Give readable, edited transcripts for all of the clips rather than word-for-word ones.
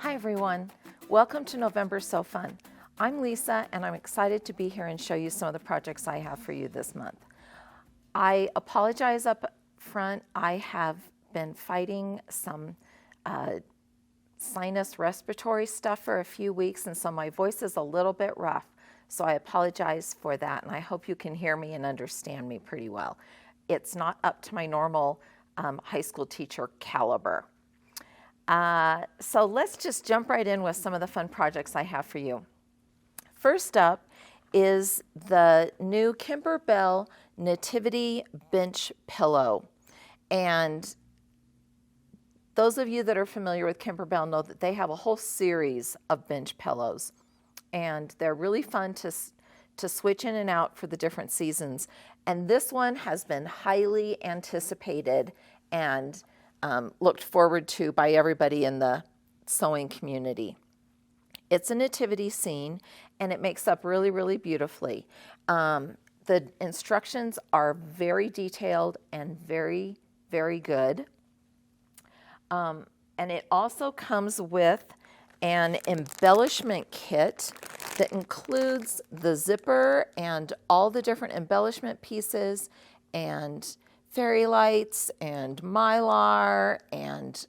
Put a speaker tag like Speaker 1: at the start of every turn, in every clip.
Speaker 1: Hi everyone, welcome to November So Fun. I'm Lisa and I'm excited to be here and show you some of the projects I have for you this month. I apologize up front, I have been fighting some sinus respiratory stuff for a few weeks, and so my voice is a little bit rough. So I apologize for that, and I hope you can hear me and understand me pretty well. It's not up to my normal high school teacher caliber. So let's just jump right in with some of the fun projects I have for you. First up is the new Kimberbell Nativity Bench Pillow. And those of you that are familiar with Kimberbell know that they have a whole series of bench pillows. And they're really fun to switch in and out for the different seasons. And this one has been highly anticipated and looked forward to by everybody in the sewing community. It's a nativity scene, and it makes up really, really beautifully. The instructions are very detailed and very, very good. And it also comes with an embellishment kit that includes the zipper and all the different embellishment pieces and fairy lights and mylar and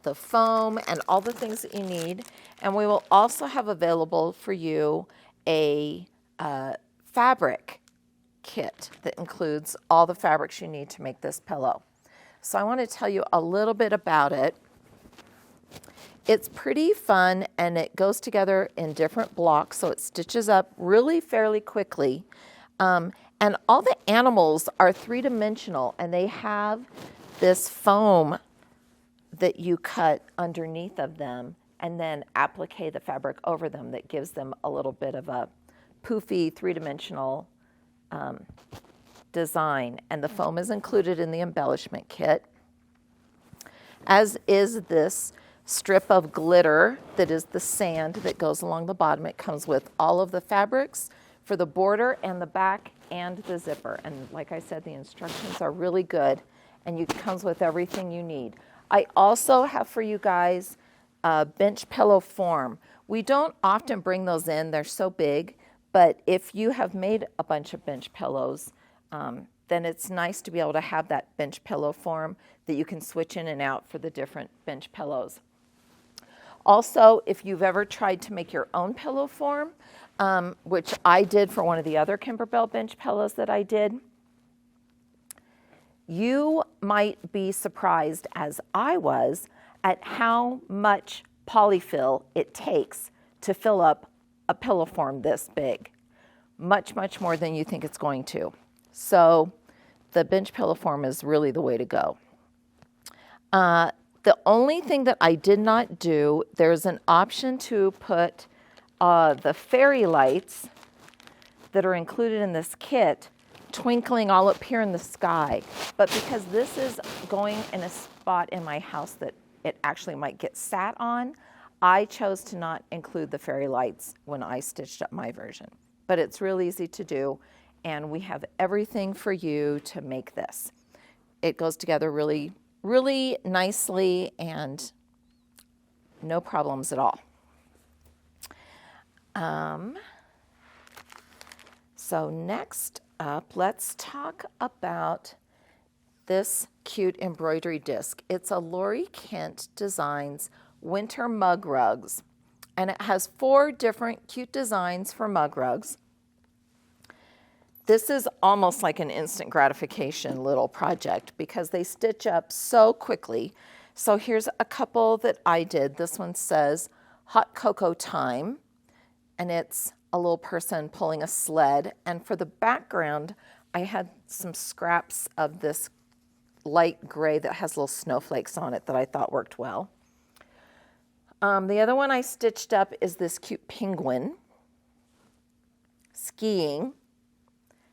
Speaker 1: the foam and all the things that you need. And we will also have available for you a fabric kit that includes all the fabrics you need to make this pillow. So I want to tell you a little bit about it. It's pretty fun, and it goes together in different blocks, so it stitches up really fairly quickly. And all the animals are three-dimensional, and they have this foam that you cut underneath of them and then applique the fabric over them that gives them a little bit of a poofy three-dimensional design. And the foam is included in the embellishment kit, as is this strip of glitter that is the sand that goes along the bottom. It comes with all of the fabrics for the border and the back and the zipper. And like I said, the instructions are really good, and it comes with everything you need. I also have for you guys a bench pillow form. We don't often bring those in, they're so big, but if you have made a bunch of bench pillows, then it's nice to be able to have that bench pillow form that you can switch in and out for the different bench pillows. Also, if you've ever tried to make your own pillow form, which I did for one of the other Kimberbell bench pillows that I did, you might be surprised, as I was, at how much polyfill it takes to fill up a pillow form this big. Much, much more than you think it's going to. So the bench pillow form is really the way to go. The only thing that I did not do, there's an option to put the fairy lights that are included in this kit twinkling all up here in the sky. But because this is going in a spot in my house that it actually might get sat on, I chose to not include the fairy lights when I stitched up my version. But it's real easy to do, and we have everything for you to make this. It goes together really, really nicely and no problems at all. So next up, let's talk about this cute embroidery disc. It's a Lori Kent Designs Winter Mug Rugs, and it has 4 different cute designs for mug rugs. This is almost like an instant gratification little project because they stitch up so quickly. So here's a couple that I did. This one says Hot Cocoa Time, and it's a little person pulling a sled. And for the background, I had some scraps of this light gray that has little snowflakes on it that I thought worked well. The other one I stitched up is this cute penguin skiing.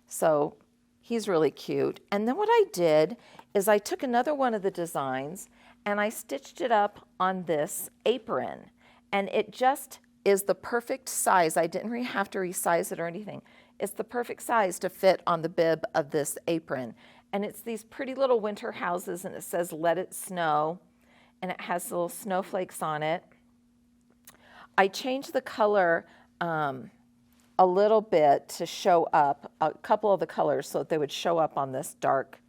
Speaker 1: So he's really cute. And then what I did is I took another one of the designs and I stitched it up on this apron. And it just is the perfect size. I didn't really have to resize it or anything. It's the perfect size to fit on the bib of this apron. And it's these pretty little winter houses, and it says "Let It Snow," and it has little snowflakes on it. I changed the color a little bit to show up a couple of the colors so that they would show up on this dark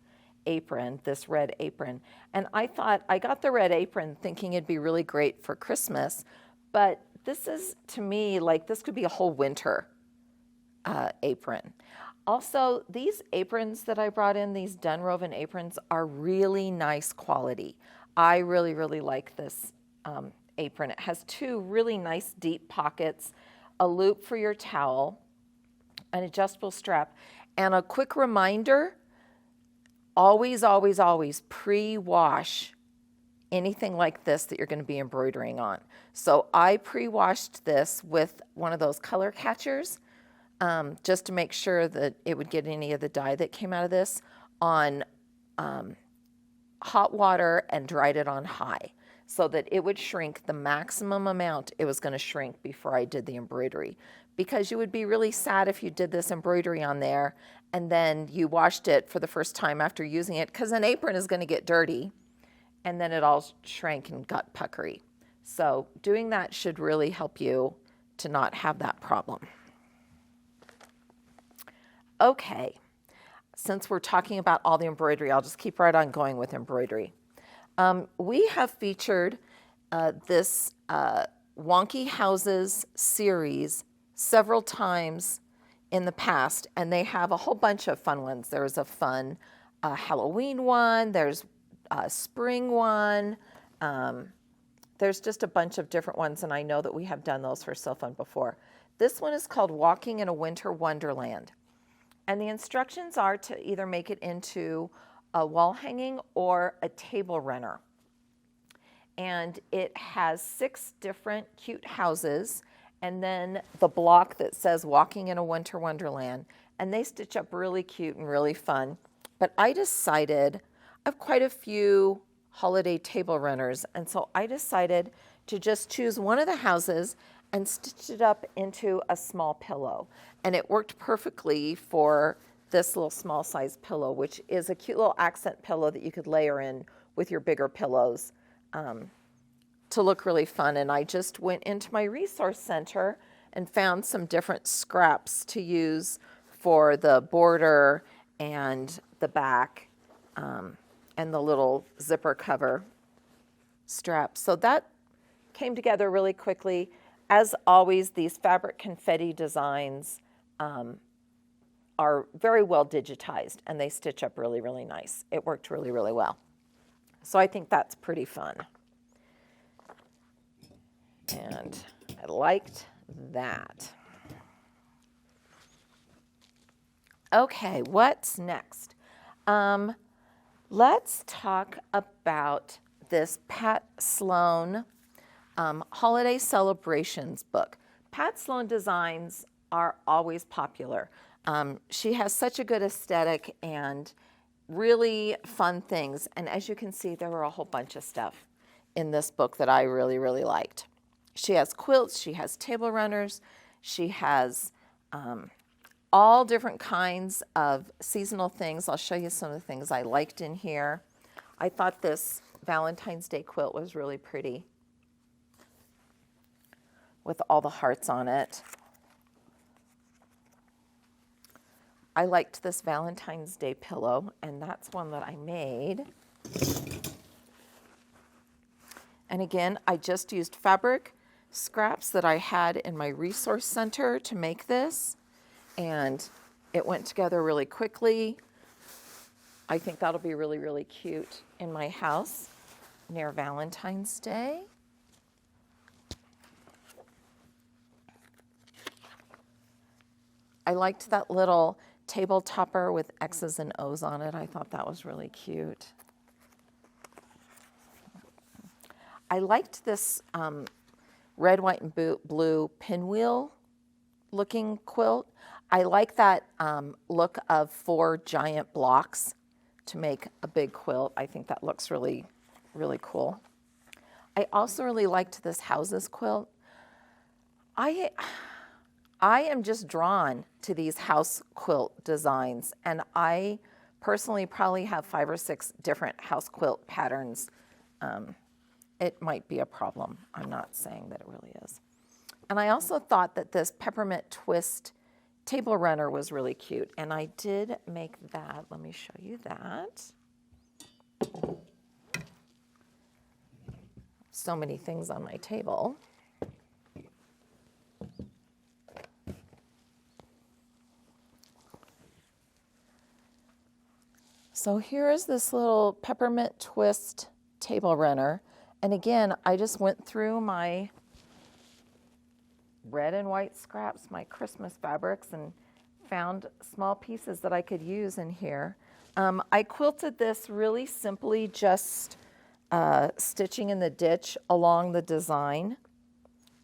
Speaker 1: apron, this red apron. And I thought, I got the red apron thinking it'd be really great for Christmas, but this is, to me, like this could be a whole winter apron. Also, these aprons that I brought in, these Dunwoven aprons, are really nice quality. I really, really like this apron. It has two really nice deep pockets, a loop for your towel, an adjustable strap, and a quick reminder, always, always, always pre-wash anything like this that you're going to be embroidering on. So I pre-washed this with one of those color catchers just to make sure that it would get any of the dye that came out of this on hot water and dried it on high so that it would shrink the maximum amount it was going to shrink before I did the embroidery. Because you would be really sad if you did this embroidery on there and then you washed it for the first time after using it, because an apron is going to get dirty and then it all shrank and got puckery. So doing that should really help you to not have that problem. Okay, since we're talking about all the embroidery, I'll just keep right on going with embroidery. We have featured this Wonky Houses series several times in the past, and they have a whole bunch of fun ones. There's a fun Halloween one, there's a spring one, there's just a bunch of different ones, and I know that we have done those for So Fun before. This one is called Walking in a Winter Wonderland, and the instructions are to either make it into a wall hanging or a table runner. And it has 6 different cute houses and then the block that says Walking in a Winter Wonderland. And they stitch up really cute and really fun. But I decided, I have quite a few holiday table runners, and so I decided to just choose one of the houses and stitch it up into a small pillow. And it worked perfectly for this little small size pillow, which is a cute little accent pillow that you could layer in with your bigger pillows to look really fun. And I just went into my resource center and found some different scraps to use for the border and the back and the little zipper cover strap. So that came together really quickly. As always, these fabric confetti designs are very well digitized, and they stitch up really, really nice. It worked really, really well. So I think that's pretty fun. And I liked that. Okay, what's next? Let's talk about this Pat Sloan Holiday Celebrations book. Pat Sloan designs are always popular. She has such a good aesthetic and really fun things. And as you can see, there were a whole bunch of stuff in this book that I really, really liked. She has quilts, she has table runners, she has all different kinds of seasonal things. I'll show you some of the things I liked in here. I thought this Valentine's Day quilt was really pretty with all the hearts on it. I liked this Valentine's Day pillow, and that's one that I made. And again, I just used fabric scraps that I had in my resource center to make this, and it went together really quickly. I think that'll be really, really cute in my house near Valentine's Day. I liked that little table topper with X's and O's on it. I thought that was really cute. I liked this red, white, and blue pinwheel looking quilt. I like that look of 4 giant blocks to make a big quilt. I think that looks really, really cool. I also really liked this houses quilt. I am just drawn to these house quilt designs, and I personally probably have 5 or 6 different house quilt patterns. It might be a problem. I'm not saying that it really is. And I also thought that this peppermint twist table runner was really cute, and I did make that. Let me show you that. So many things on my table. So here is this little peppermint twist table runner. And again, I just went through my red and white scraps, my Christmas fabrics, and found small pieces that I could use in here. I quilted this really simply, just stitching in the ditch along the design.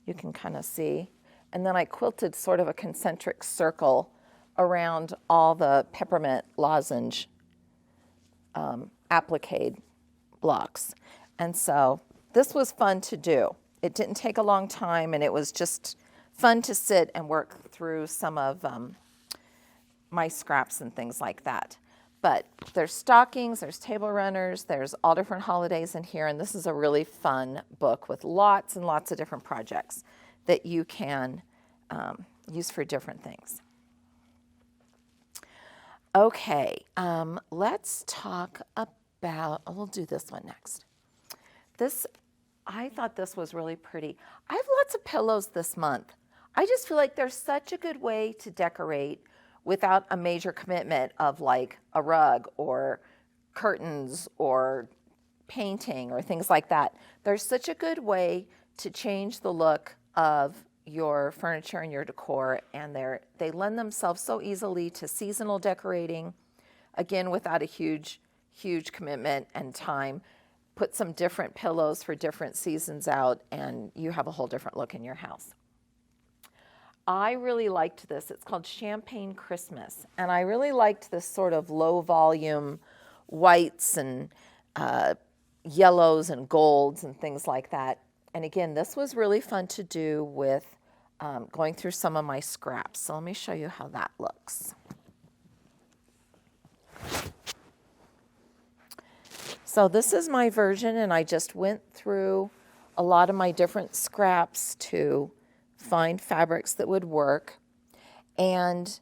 Speaker 1: You can kind of see. And then I quilted sort of a concentric circle around all the peppermint lozenge applique blocks. And so this was fun to do. It didn't take a long time, and it was just fun to sit and work through some of my scraps and things like that. But there's stockings, there's table runners, there's all different holidays in here, and this is a really fun book with lots and lots of different projects that you can use for different things. Okay, let's talk about, we'll do this one next. I thought this was really pretty. I have lots of pillows this month. I just feel like they're such a good way to decorate without a major commitment of like a rug or curtains or painting or things like that. They're such a good way to change the look of your furniture and your decor, and they lend themselves so easily to seasonal decorating, again, without a huge commitment and time. Put some different pillows for different seasons out, and you have a whole different look in your house. I really liked this. It's called Champagne Christmas, and I really liked this sort of low volume whites and yellows and golds and things like that. And again, this was really fun to do with going through some of my scraps. So let me show you how that looks. So this is my version, and I just went through a lot of my different scraps to find fabrics that would work. And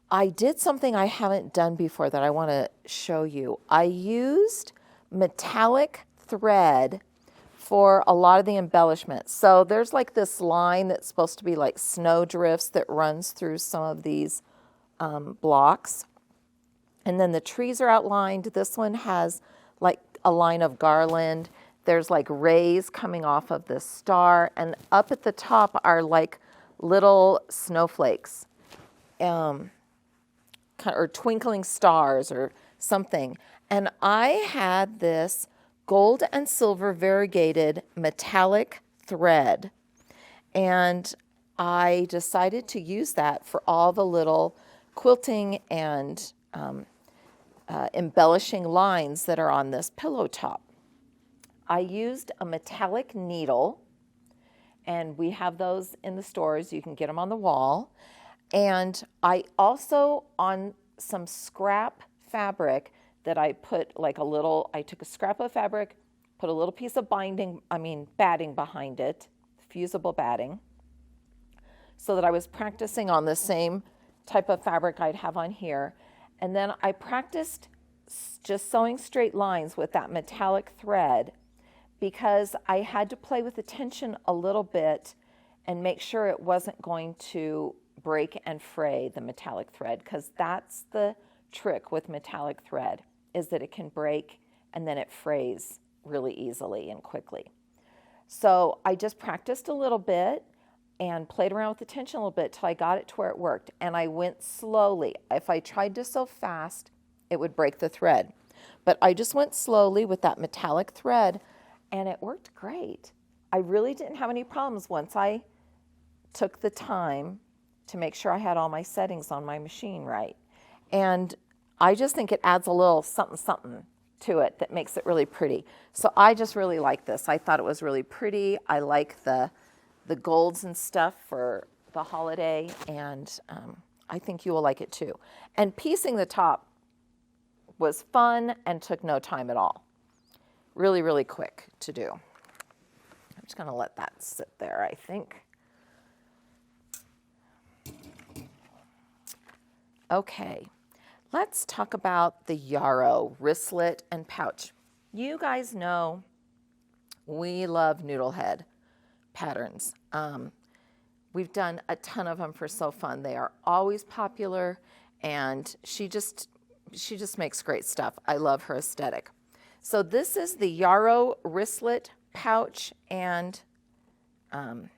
Speaker 1: I did something I haven't done before that I want to show you. I used metallic thread for a lot of the embellishments. So there's like this line that's supposed to be like snow drifts that runs through some of these blocks. And then the trees are outlined. This one has like a line of garland. There's like rays coming off of this star. And up at the top are like little snowflakes, or twinkling stars or something. And I had this gold and silver variegated metallic thread. And I decided to use that for all the little quilting and embellishing lines that are on this pillow top. I used a metallic needle, and we have those in the stores. You can get them on the wall. And I also, on some scrap fabric that I put I took a scrap of fabric, put a little piece of batting behind it, fusible batting, so that I was practicing on the same type of fabric I'd have on here. And then I practiced just sewing straight lines with that metallic thread, because I had to play with the tension a little bit and make sure it wasn't going to break and fray the metallic thread, because that's the trick with metallic thread, is that it can break and then it frays really easily and quickly. So I just practiced a little bit and played around with the tension a little bit till I got it to where it worked. And I went slowly. If I tried to sew fast, it would break the thread. But I just went slowly with that metallic thread, and it worked great. I really didn't have any problems once I took the time to make sure I had all my settings on my machine right. And I just think it adds a little something to it that makes it really pretty. So I just really like this. I thought it was really pretty. I like the golds and stuff for the holiday, and I think you will like it too. And piecing the top was fun and took no time at all. Really, really quick to do. I'm just going to let that sit there, I think. Okay, let's talk about the Yaro wristlet and pouch. You guys know we love noodlehead patterns. We've done a ton of them for So Fun. They are always popular, and she just makes great stuff. I love her aesthetic. So this is the Yaro wristlet pouch and the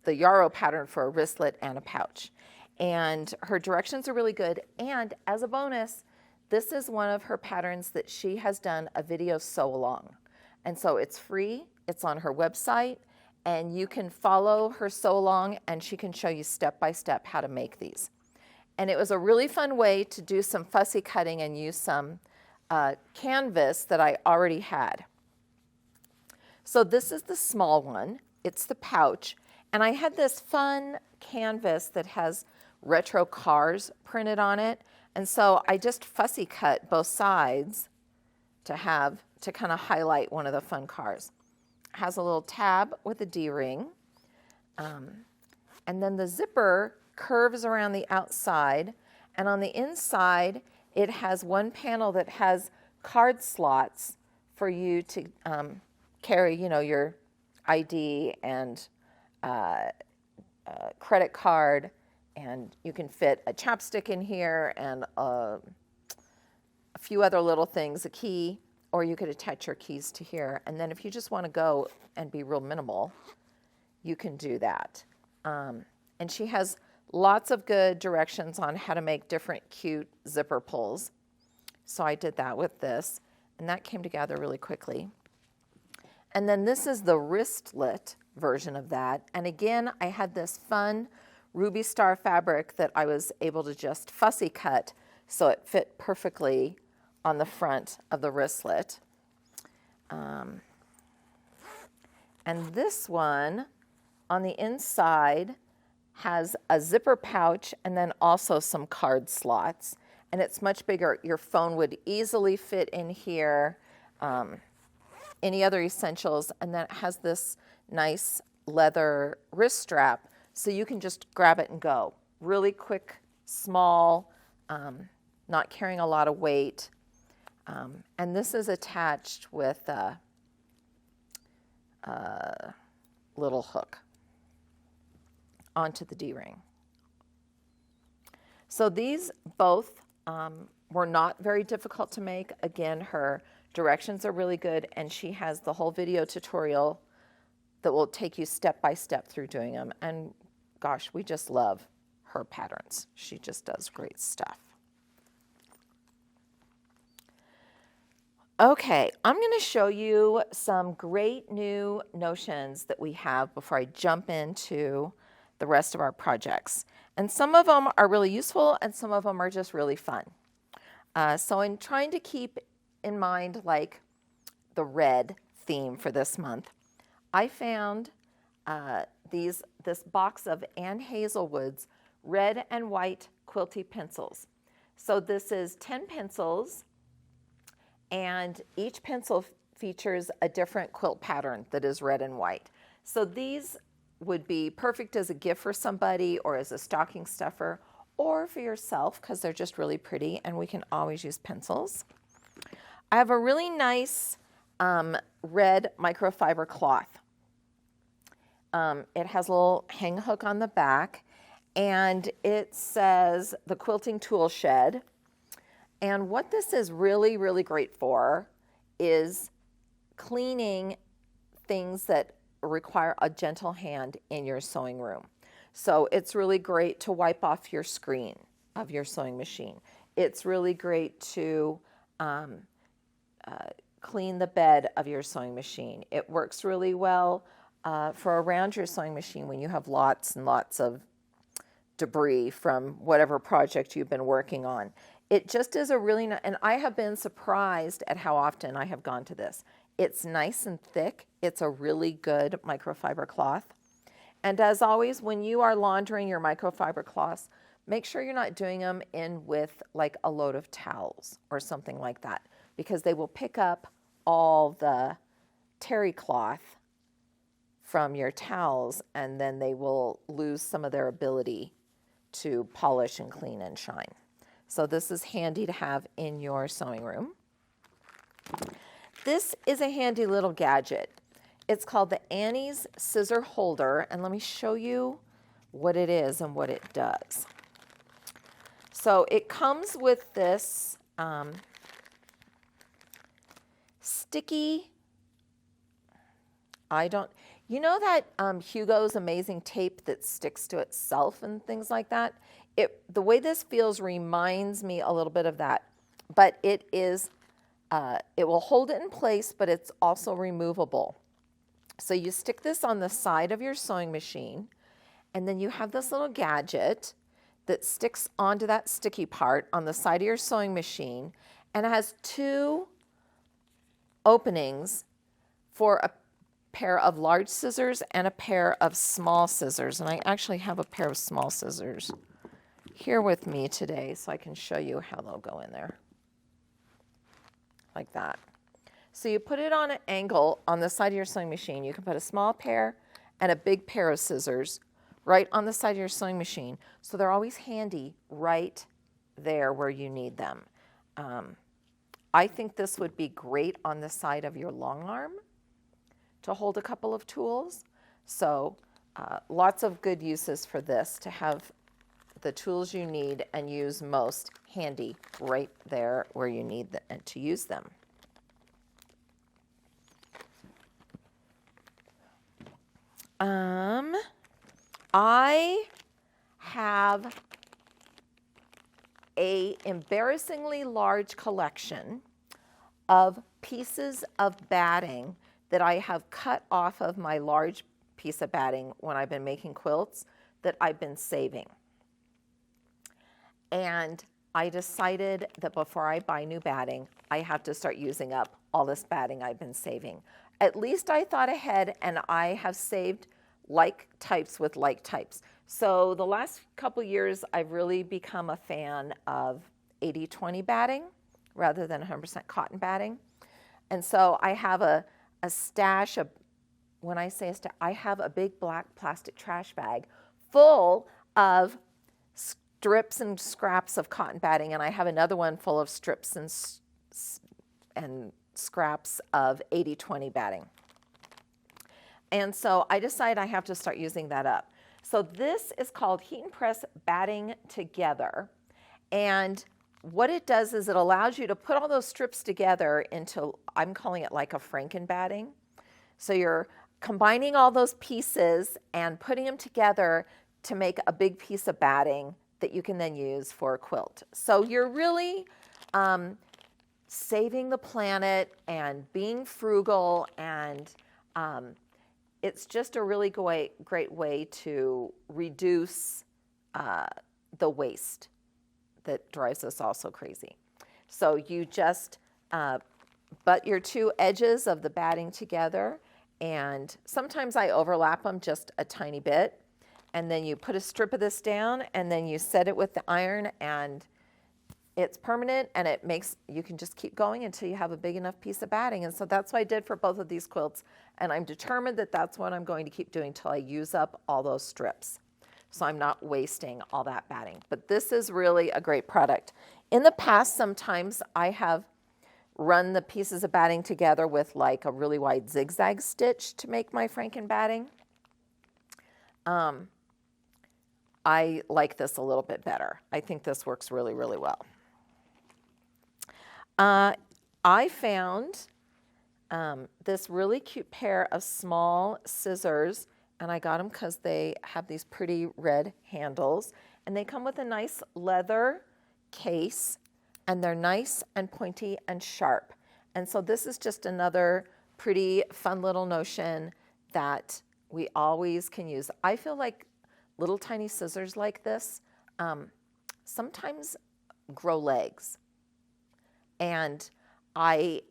Speaker 1: Yaro pattern for a wristlet and a pouch. And her directions are really good. And as a bonus, this is one of her patterns that she has done a video sew along. And so it's free, it's on her website, and you can follow her sew along and she can show you step by step how to make these. And it was a really fun way to do some fussy cutting and use some canvas that I already had. So this is the small one, it's the pouch, and I had this fun canvas that has retro cars printed on it, and so I just fussy cut both sides to kind of highlight one of the fun cars. It has a little tab with a D-ring, and then the zipper curves around the outside, and on the inside it has one panel that has card slots for you to carry, your ID and credit card, and you can fit a chapstick in here and a few other little things, a key, or you could attach your keys to here. And then if you just want to go and be real minimal, you can do that. And she has lots of good directions on how to make different cute zipper pulls. So I did that with this, and that came together really quickly. And then this is the wristlet version of that. And again, I had this fun Ruby Star fabric that I was able to just fussy cut so it fit perfectly on the front of the wristlet. And this one on the inside has a zipper pouch and then also some card slots. And it's much bigger. Your phone would easily fit in here. Any other essentials, and then it has this nice leather wrist strap so you can just grab it and go. Really quick, small, not carrying a lot of weight. And this is attached with a little hook onto the D-ring. So these both were not very difficult to make. Again, her directions are really good, and she has the whole video tutorial that will take you step by step through doing them. And gosh, we just love her patterns. She just does great stuff. Okay, I'm going to show you some great new notions that we have before I jump into the rest of our projects. And some of them are really useful, and some of them are just really fun. So in trying to keep in mind like the red theme for this month, I found this box of Ann Hazelwood's red and white quilty pencils. So this is 10 pencils, and each pencil features a different quilt pattern that is red and white. So these would be perfect as a gift for somebody or as a stocking stuffer or for yourself because they're just really pretty, and we can always use pencils. I have a really nice red microfiber cloth. It has a little hang hook on the back, and it says the Quilting Tool Shed. And what this is really, really great for is cleaning things that require a gentle hand in your sewing room. So it's really great to wipe off your screen of your sewing machine. It's really great to clean the bed of your sewing machine. It works really well for around your sewing machine when you have lots and lots of debris from whatever project you've been working on. It just is a really nice, and I have been surprised at how often I have gone to this. It's nice and thick. It's a really good microfiber cloth. And as always, when you are laundering your microfiber cloths, make sure you're not doing them in with like a load of towels or something like that, because they will pick up all the terry cloth from your towels, and then they will lose some of their ability to polish and clean and shine. So this is handy to have in your sewing room. This is a handy little gadget. It's called the Annie's Scissor Holder, and let me show you what it is and what it does. So it comes with this sticky, you know that Hugo's Amazing Tape that sticks to itself and things like that? The way this feels reminds me a little bit of that, but it will hold it in place, but it's also removable. So you stick this on the side of your sewing machine, and then you have this little gadget that sticks onto that sticky part on the side of your sewing machine, and it has two openings for a pair of large scissors and a pair of small scissors. And I actually have a pair of small scissors here with me today, so I can show you how they'll go in there. Like that. So you put it on an angle on the side of your sewing machine. You can put a small pair and a big pair of scissors right on the side of your sewing machine. So they're always handy right there where you need them. I think this would be great on the side of your long arm to hold a couple of tools. So lots of good uses for this, to have the tools you need and use most handy right there where you need to use them. I have a embarrassingly large collection of pieces of batting that I have cut off of my large piece of batting when I've been making quilts that I've been saving. And I decided that before I buy new batting, I have to start using up all this batting I've been saving. At least I thought ahead, and I have saved like types with like types. So the last couple years, I've really become a fan of 80-20 batting rather than 100% cotton batting. And so I have a stash of, when I say a stash, I have a big black plastic trash bag full of strips and scraps of cotton batting, and I have another one full of strips and scraps of 80-20 batting. And so I decided I have to start using that up. So this is called Heat and Press Batting Together. And what it does is it allows you to put all those strips together into, I'm calling it like a Franken batting. So you're combining all those pieces and putting them together to make a big piece of batting that you can then use for a quilt. So you're really saving the planet and being frugal, and it's just a really great way to reduce the waste that drives us all so crazy. So you just butt your two edges of the batting together, and sometimes I overlap them just a tiny bit, and then you put a strip of this down, and then you set it with the iron, and it's permanent, and it makes, you can just keep going until you have a big enough piece of batting. And so that's what I did for both of these quilts, and I'm determined that that's what I'm going to keep doing till I use up all those strips. So I'm not wasting all that batting. But this is really a great product. In the past, sometimes I have run the pieces of batting together with like a really wide zigzag stitch to make my Franken batting. I like this a little bit better. I think this works really, really well. I found this really cute pair of small scissors, and I got them because they have these pretty red handles, and they come with a nice leather case, and they're nice and pointy and sharp. And so this is just another pretty fun little notion that we always can use. I feel like little tiny scissors like this sometimes grow legs, and I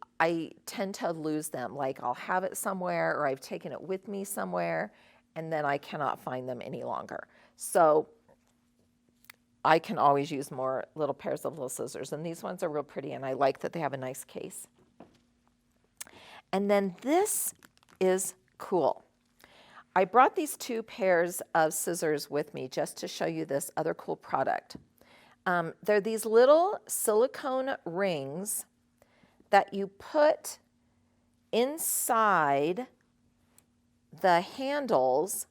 Speaker 1: tend to lose them. Like I'll have it somewhere, or I've taken it with me somewhere, and then I cannot find them any longer. So I can always use more little pairs of little scissors, and these ones are real pretty, and I like that they have a nice case. And then this is cool. I brought these 2 pairs of scissors with me just to show you this other cool product. They're these little silicone rings that you put inside the handles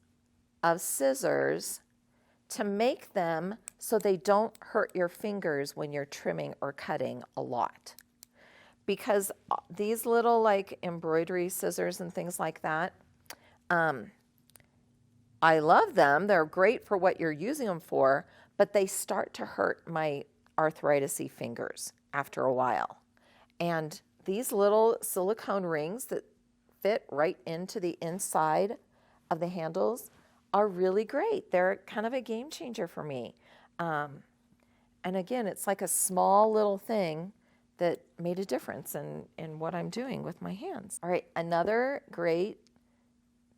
Speaker 1: of scissors to make them so they don't hurt your fingers when you're trimming or cutting a lot. Because these little like embroidery scissors and things like that, I love them. They're great for what you're using them for, but they start to hurt my arthritis-y fingers after a while. And these little silicone rings that fit right into the inside of the handles are really great. They're kind of a game changer for me. And again, it's like a small little thing that made a difference in what I'm doing with my hands. All right, another great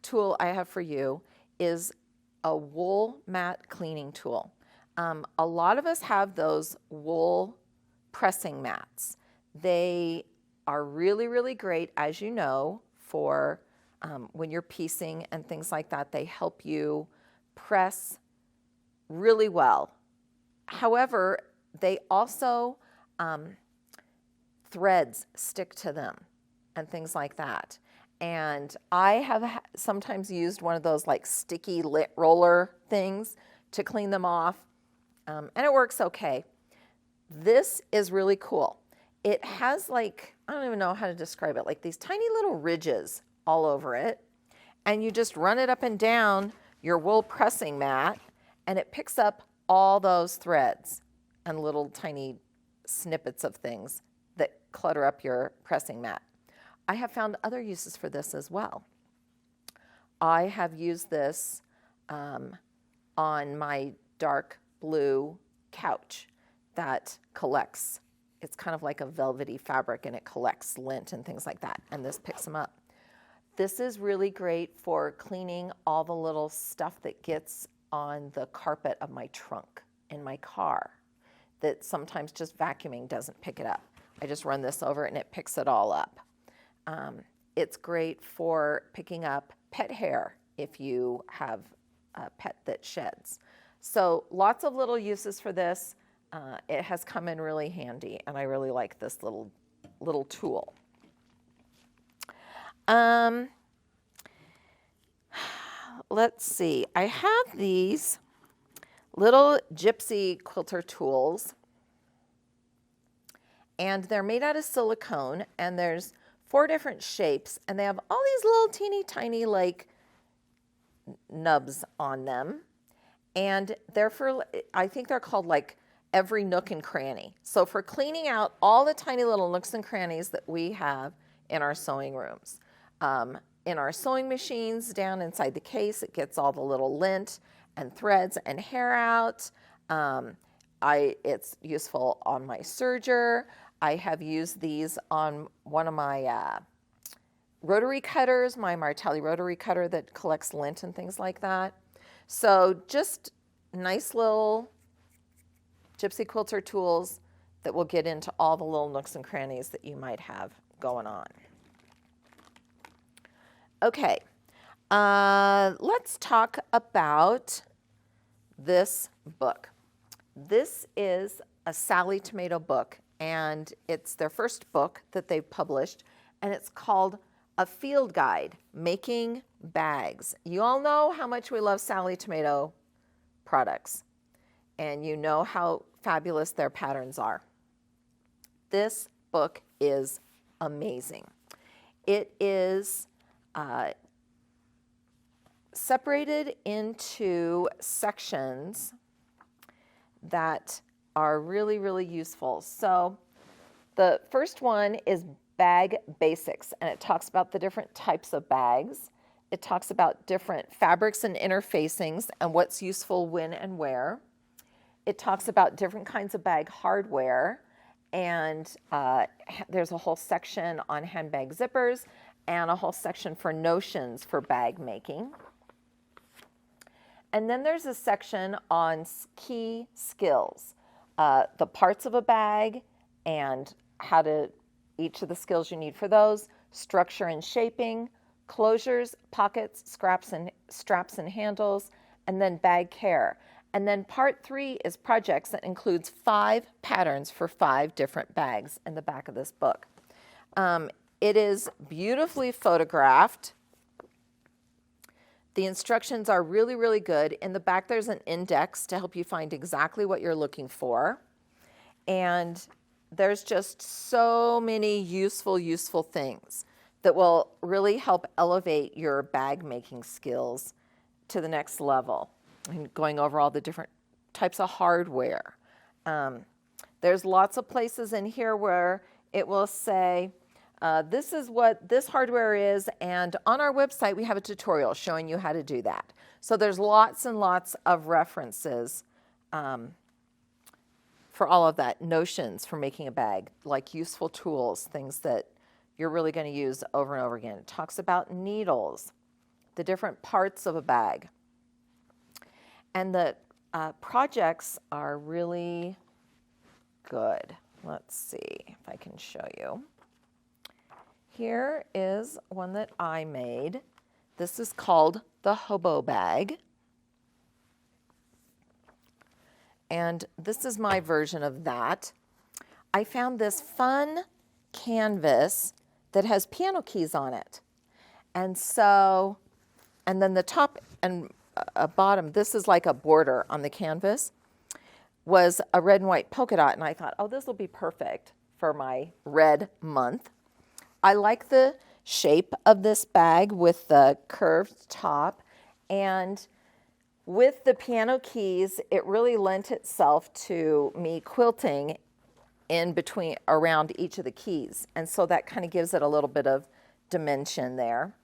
Speaker 1: tool I have for you is a wool mat cleaning tool. A lot of us have those wool pressing mats. They are really, really great, as you know, for when you're piecing and things like that. They help you press really well. However, they also, threads stick to them and things like that. And I have sometimes used one of those like sticky lint roller things to clean them off, and it works okay. This is really cool. It has like, I don't even know how to describe it, like these tiny little ridges all over it, and you just run it up and down your wool pressing mat, and it picks up all those threads and little tiny snippets of things that clutter up your pressing mat. I have found other uses for this as well. I have used this on my dark blue couch that collects. It's kind of like a velvety fabric, and it collects lint and things like that, and this picks them up. This is really great for cleaning all the little stuff that gets on the carpet of my trunk in my car that sometimes just vacuuming doesn't pick it up. I just run this over and it picks it all up. It's great for picking up pet hair if you have a pet that sheds. So lots of little uses for this. It has come in really handy, and I really like this little tool. Let's see. I have these little Gypsy quilter tools, and they're made out of silicone, and there's 4 different shapes, and they have all these little teeny tiny like nubs on them, and they're for, I think they're called like every nook and cranny. So for cleaning out all the tiny little nooks and crannies that we have in our sewing rooms. In our sewing machines down inside the case, it gets all the little lint and threads and hair out. It's useful on my serger. I have used these on one of my rotary cutters, my Martelli rotary cutter that collects lint and things like that. So just nice little Gypsy quilter tools that will get into all the little nooks and crannies that you might have going on. Okay, let's talk about this book. This is a Sally Tomato book, and it's their first book that they've published, and it's called A Field Guide, Making Bags. You all know how much we love Sally Tomato products, and you know how fabulous their patterns are. This book is amazing. It is separated into sections that are really, really useful. So the first one is bag basics, and it talks about the different types of bags. It talks about different fabrics and interfacings and what's useful when and where. It talks about different kinds of bag hardware, and there's a whole section on handbag zippers and a whole section for notions for bag making. And then there's a section on key skills, the parts of a bag and each of the skills you need for those, structure and shaping, closures, pockets, straps and handles, and then bag care. And then part 3 is projects that includes 5 patterns for 5 different bags in the back of this book. It is beautifully photographed. The instructions are really, really good. In the back, there's an index to help you find exactly what you're looking for. And there's just so many useful things that will really help elevate your bag making skills to the next level. And going over all the different types of hardware. There's lots of places in here where it will say, this is what this hardware is, and on our website we have a tutorial showing you how to do that. So there's lots and lots of references for all of that, notions for making a bag, like useful tools, things that you're really going to use over and over again. It talks about needles, the different parts of a bag. And the projects are really good. Let's see if I can show you. Here is one that I made. This is called the Hobo Bag. And this is my version of that. I found this fun canvas that has piano keys on it. And so, and then the top and bottom, this is like a border on the canvas, was a red and white polka dot. And I thought, oh, this will be perfect for my red month. I like the shape of this bag with the curved top, and with the piano keys, it really lent itself to me quilting in between, around each of the keys. And so that kind of gives it a little bit of dimension there.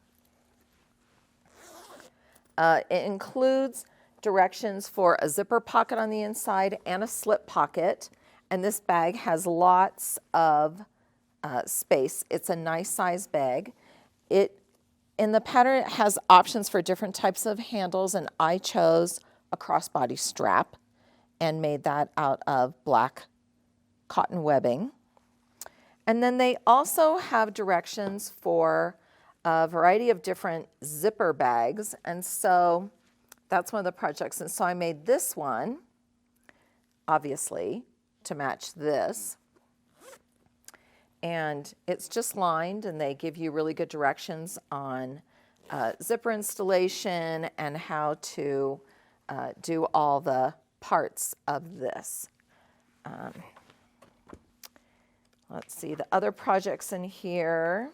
Speaker 1: It includes directions for a zipper pocket on the inside and a slip pocket. And this bag has lots of space. It's a nice size bag. In the pattern, it has options for different types of handles, and I chose a crossbody strap and made that out of black cotton webbing. And then they also have directions for a variety of different zipper bags, and so that's one of the projects. And so I made this one, obviously, to match this. And it's just lined, and they give you really good directions on zipper installation and how to do all the parts of this. Let's see, the other projects in here,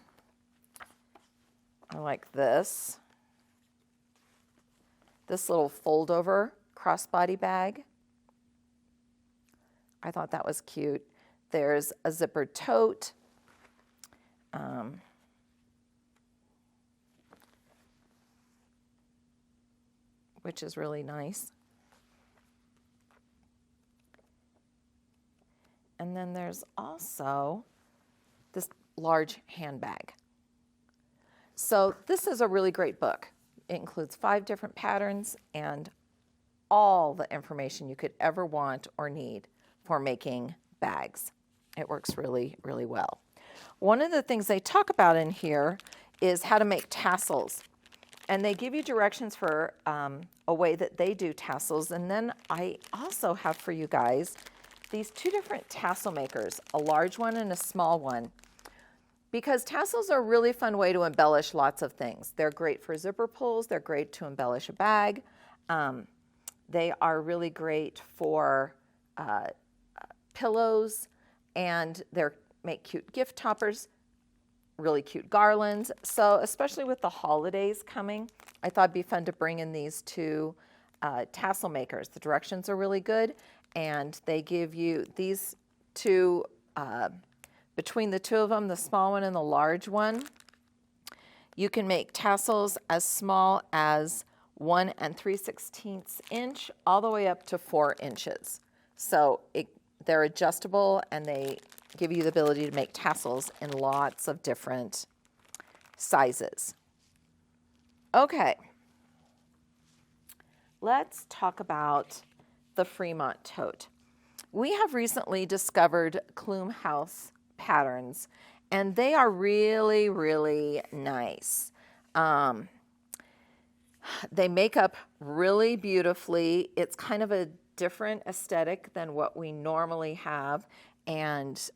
Speaker 1: I like this. This little fold-over crossbody bag. I thought that was cute. There's a zippered tote. Which is really nice. And then there's also this large handbag. So this is a really great book. It includes 5 different patterns and all the information you could ever want or need for making bags. It works really, really well. One of the things they talk about in here is how to make tassels. And they give you directions for a way that they do tassels. And then I also have for you guys these 2 different tassel makers, a large one and a small one. Because tassels are a really fun way to embellish lots of things. They're great for zipper pulls. They're great to embellish a bag. They are really great for pillows, and they make cute gift toppers, really cute garlands. So especially with the holidays coming, I thought it'd be fun to bring in these 2 tassel makers. The directions are really good, and they give you these 2, between the 2 of them, the small one and the large one, you can make tassels as small as 1 3/16 inch all the way up to 4 inches. So they're adjustable, and they give you the ability to make tassels in lots of different sizes. Okay, let's talk about the Fremont Tote. We have recently discovered Clume House patterns, and they are really, really nice. They make up really beautifully. It's kind of a different aesthetic than what we normally have, and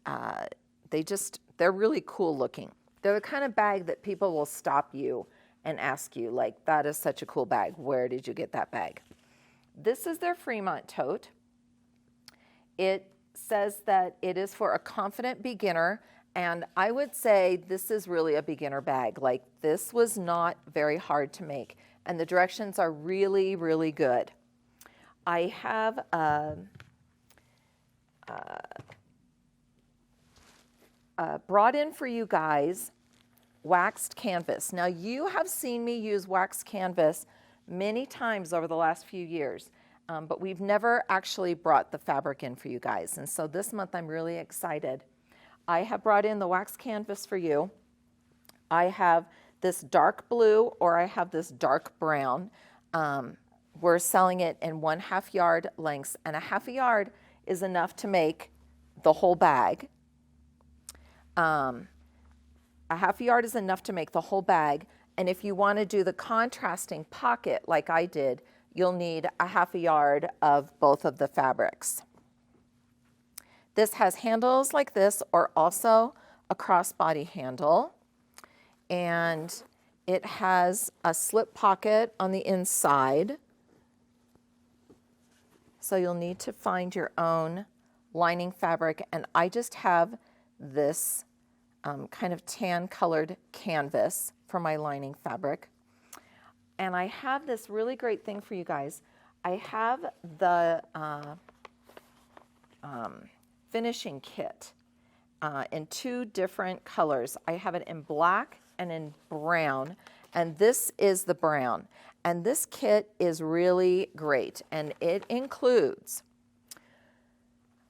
Speaker 1: they're really cool looking. They're the kind of bag that people will stop you and ask you, like, that is such a cool bag. Where did you get that bag? This is their Fremont Tote. It says that it is for a confident beginner, and I would say this is really a beginner bag. Like, this was not very hard to make, and the directions are really, really good. I have brought in for you guys waxed canvas. Now, you have seen me use waxed canvas many times over the last few years, but we've never actually brought the fabric in for you guys. And so this month I'm really excited. I have brought in the wax canvas for you. I have this dark blue, or I have this dark brown. We're selling it in 1/2 yard lengths, and 1/2 yard is enough to make the whole bag. 1/2 yard is enough to make the whole bag, and if you want to do the contrasting pocket like I did, you'll need 1/2 yard of both of the fabrics. This has handles like this, or also a crossbody handle, and it has a slip pocket on the inside, so you'll need to find your own lining fabric, and I just have this kind of tan colored canvas for my lining fabric. And I have this really great thing for you guys. I have the finishing kit in 2 different colors. I have it in black and in brown, and this is the brown. And this kit is really great, and it includes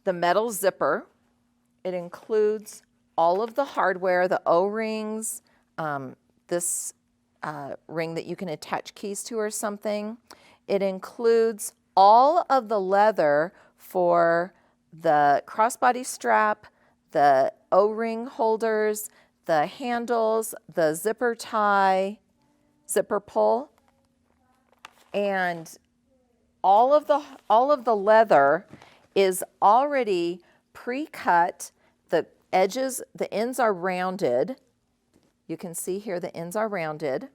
Speaker 1: the metal zipper. It includes all of the hardware, the O-rings, this ring that you can attach keys to or something. It includes all of the leather for the crossbody strap, the O-ring holders, the handles, the zipper tie, zipper pull, and all of the leather is already pre-cut. The edges, the ends are rounded. You can see here the ends are rounded.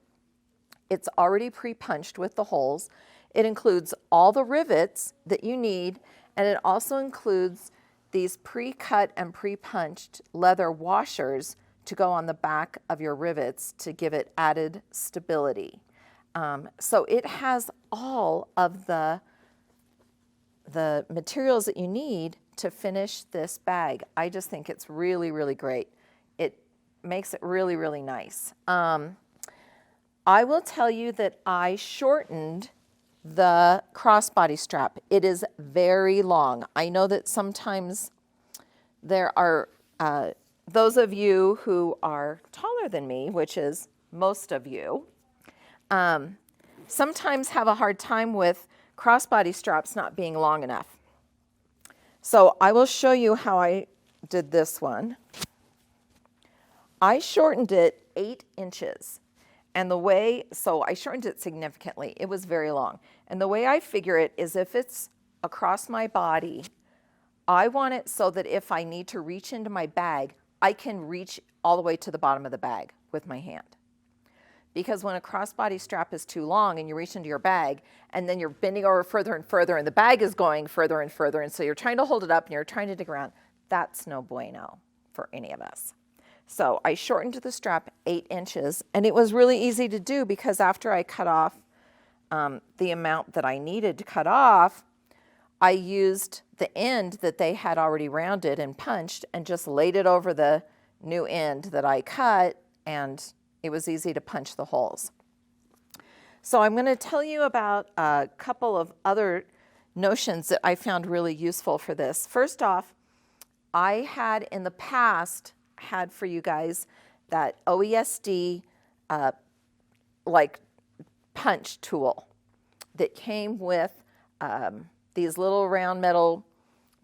Speaker 1: It's already pre-punched with the holes. It includes all the rivets that you need, and it also includes these pre-cut and pre-punched leather washers to go on the back of your rivets to give it added stability. So it has all of the materials that you need to finish this bag. I just think it's really, really great. It makes it really, really nice. I will tell you that I shortened the crossbody strap. It is very long. I know that sometimes there are those of you who are taller than me, which is most of you, sometimes have a hard time with crossbody straps not being long enough. So I will show you how I did this one. I shortened it 8 inches. And so I shortened it significantly. It was very long. And the way I figure it is if it's across my body, I want it so that if I need to reach into my bag, I can reach all the way to the bottom of the bag with my hand. Because when a crossbody strap is too long and you reach into your bag and then you're bending over further and further and the bag is going further and further, and so you're trying to hold it up and you're trying to dig around, that's no bueno for any of us. So I shortened the strap 8 inches, and it was really easy to do because after I cut off the amount that I needed to cut off, I used the end that they had already rounded and punched and just laid it over the new end that I cut, and it was easy to punch the holes. So I'm going to tell you about a couple of other notions that I found really useful for this. First off, I had in the past had for you guys that OESD like punch tool that came with these little round metal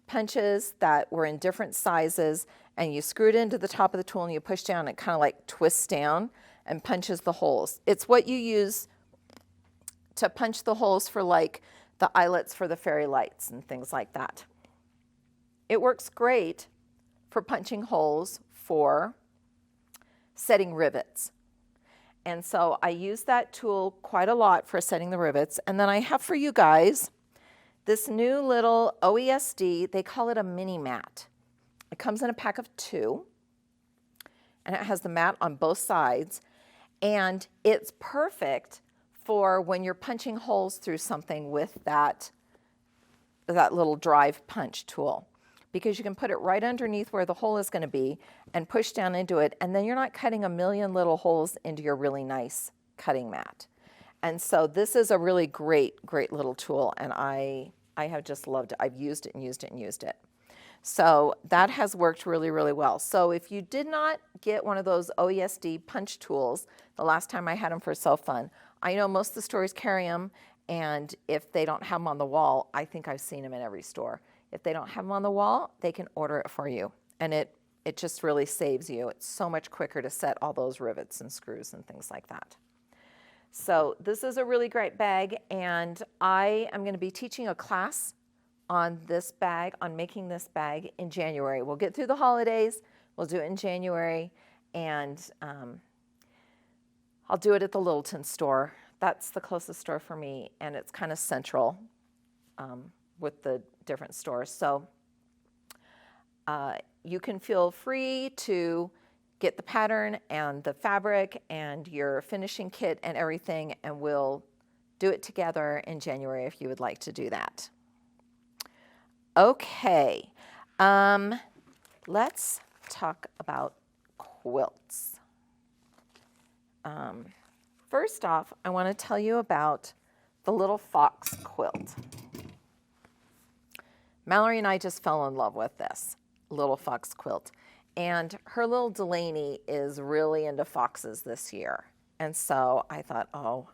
Speaker 1: punches that were in different sizes, and you screwed into the top of the tool and you push down and it kind of like twists down, and punches the holes. It's what you use to punch the holes for like the eyelets for the fairy lights and things like that. It works great for punching holes for setting rivets. And so I use that tool quite a lot for setting the rivets. And then I have for you guys this new little OESD, they call it a mini mat. It comes in a pack of 2, and it has the mat on both sides, and it's perfect for when you're punching holes through something with that little drive punch tool, because you can put it right underneath where the hole is going to be and push down into it, and then you're not cutting a million little holes into your really nice cutting mat. And so this is a really great little tool, and I have just loved it. I've used it and used it and used it. So that has worked really well. So if you did not get one of those OESD punch tools the last time I had them for So Fun, I know most of the stores carry them, and if they don't have them on the wall, I think I've seen them in every store. If they don't have them on the wall, they can order it for you, and it just really saves you. It's so much quicker to set all those rivets and screws and things like that. So this is a really great bag, and I am going to be teaching a class on this bag, on making this bag in January. We'll get through the holidays, we'll do it in January, and I'll do it at the Littleton store. That's the closest store for me, and it's kind of central with the different stores. So you can feel free to get the pattern and the fabric and your finishing kit and everything, and we'll do it together in January if you would like to do that. Okay, let's talk about quilts. First off, I want to tell you about the little Fox Quilt. Mallory and I just fell in love with this little Fox Quilt. And her little Delaney is really into foxes this year. And so I thought, oh,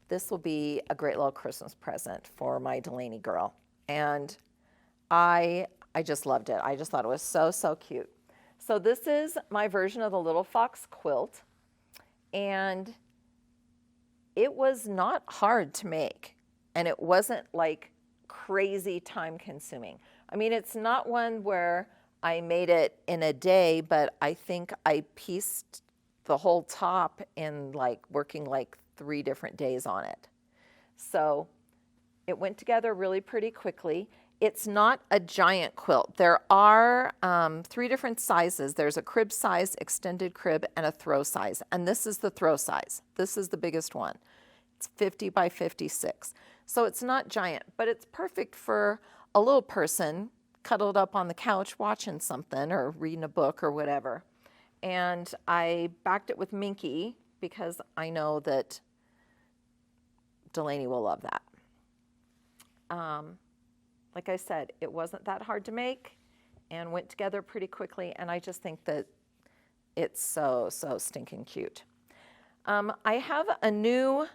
Speaker 1: this will be a great little Christmas present for my Delaney girl. And I just loved it. I just thought it was so cute. So this is my version of the little Fox Quilt. And it was not hard to make. And it wasn't like crazy time consuming. I mean, it's not one where I made it in a day, but I think I pieced the whole top in working 3 different days on it. So it went together really pretty quickly. It's not a giant quilt. There are 3 different sizes. There's a crib size, extended crib, and a throw size. And this is the throw size. This is the biggest one. It's 50 by 56. So it's not giant, but it's perfect for a little person cuddled up on the couch watching something or reading a book or whatever. And I backed it with Minky because I know that Delaney will love that. Like I said, it wasn't that hard to make and went together pretty quickly, and I just think that it's so stinking cute. I have a new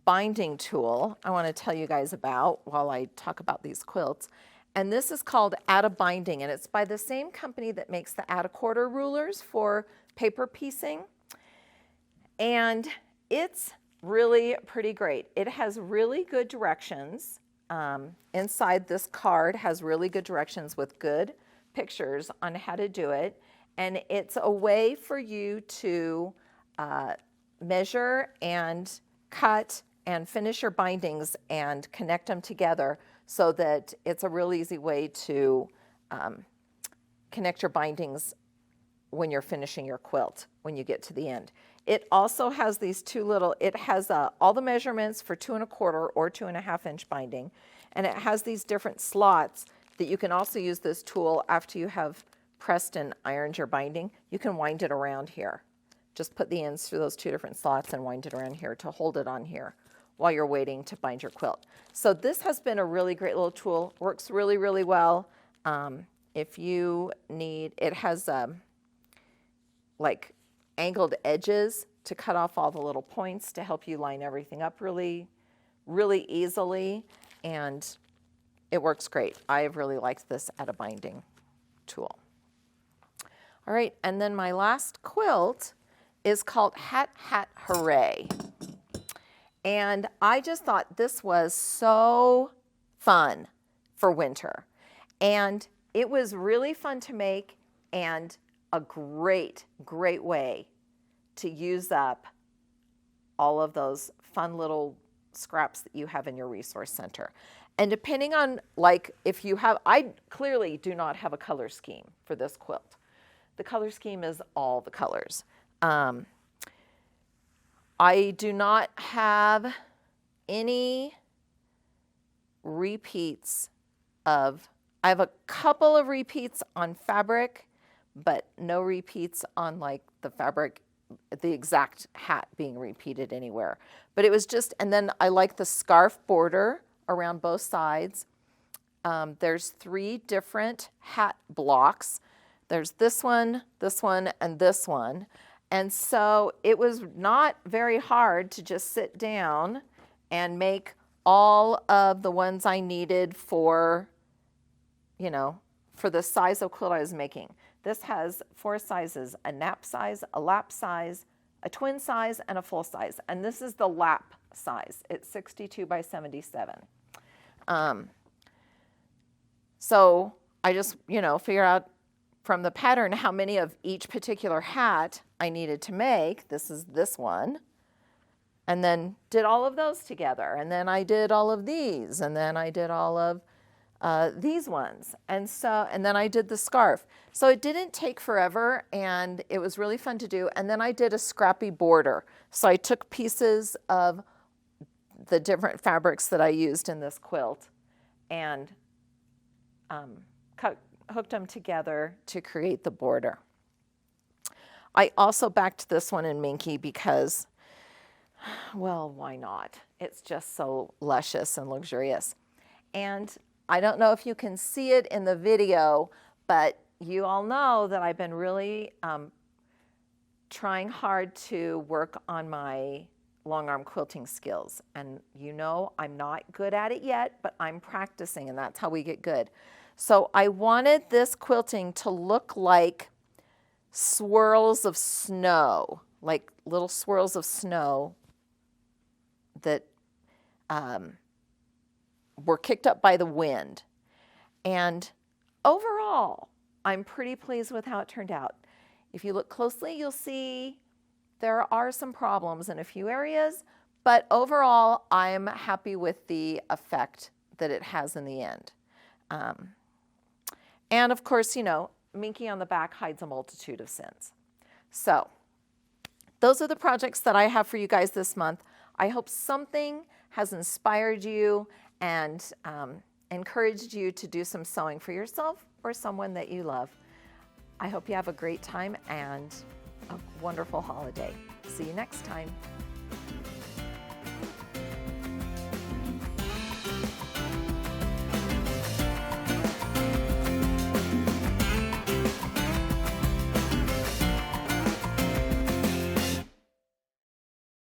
Speaker 1: binding tool I want to tell you guys about while I talk about these quilts. And this is called Add a Binding, and it's by the same company that makes the Add a Quarter rulers for paper piecing. And it's really pretty great. It has really good directions. Inside this card has really good directions with good pictures on how to do it. And it's a way for you to measure and cut and finish your bindings and connect them together, so that it's a real easy way to connect your bindings when you're finishing your quilt, when you get to the end. It also has these 2 little, it has all the measurements for 2 1/4 or 2 1/2 inch binding, and it has these different slots that you can also use this tool after you have pressed and ironed your binding. You can wind it around here. Just put the ends through those 2 different slots and wind it around here to hold it on here while you're waiting to bind your quilt. So this has been a really great little tool. Works really well. If you need, it has angled edges to cut off all the little points to help you line everything up really easily, and it works great. I've really liked this Add a Binding tool. All right, and then my last quilt is called Hathooray. And I just thought this was so fun for winter. And it was really fun to make and a great, great way to use up all of those fun little scraps that you have in your resource center. And depending on, like, if you have, I clearly do not have a color scheme for this quilt. The color scheme is all the colors. I do not have any repeats of, I have a couple of repeats on fabric, but no repeats on like the fabric, the exact hat being repeated anywhere. But it was just, and then I like the scarf border around both sides. There's 3 different hat blocks. There's this one, and this one. And so it was not very hard to just sit down and make all of the ones I needed for, you know, for the size of quilt I was making. This has 4 sizes, a nap size, a lap size, a twin size, and a full size. And this is the lap size. It's 62 by 77. So I just, you know, figure out from the pattern how many of each particular hat I needed to make. This is this one. And then did all of those together. And then I did all of these. And then I did all of these ones. And then I did the scarf. So it didn't take forever, and it was really fun to do. And then I did a scrappy border. So I took pieces of the different fabrics that I used in this quilt and hooked them together to create the border. I also backed this one in Minky because, well, why not? It's just so luscious and luxurious. And I don't know if you can see it in the video, but you all know that I've been really trying hard to work on my long arm quilting skills. And you know I'm not good at it yet, but I'm practicing, and that's how we get good. So I wanted this quilting to look like swirls of snow, like little swirls of snow that were kicked up by the wind. And overall, I'm pretty pleased with how it turned out. If you look closely, you'll see there are some problems in a few areas, but overall, I'm happy with the effect that it has in the end. And of course, you know, Minky on the back hides a multitude of sins. So those are the projects that I have for you guys this month. I hope something has inspired you and encouraged you to do some sewing for yourself or someone that you love. I hope you have a great time and a wonderful holiday. See you next time.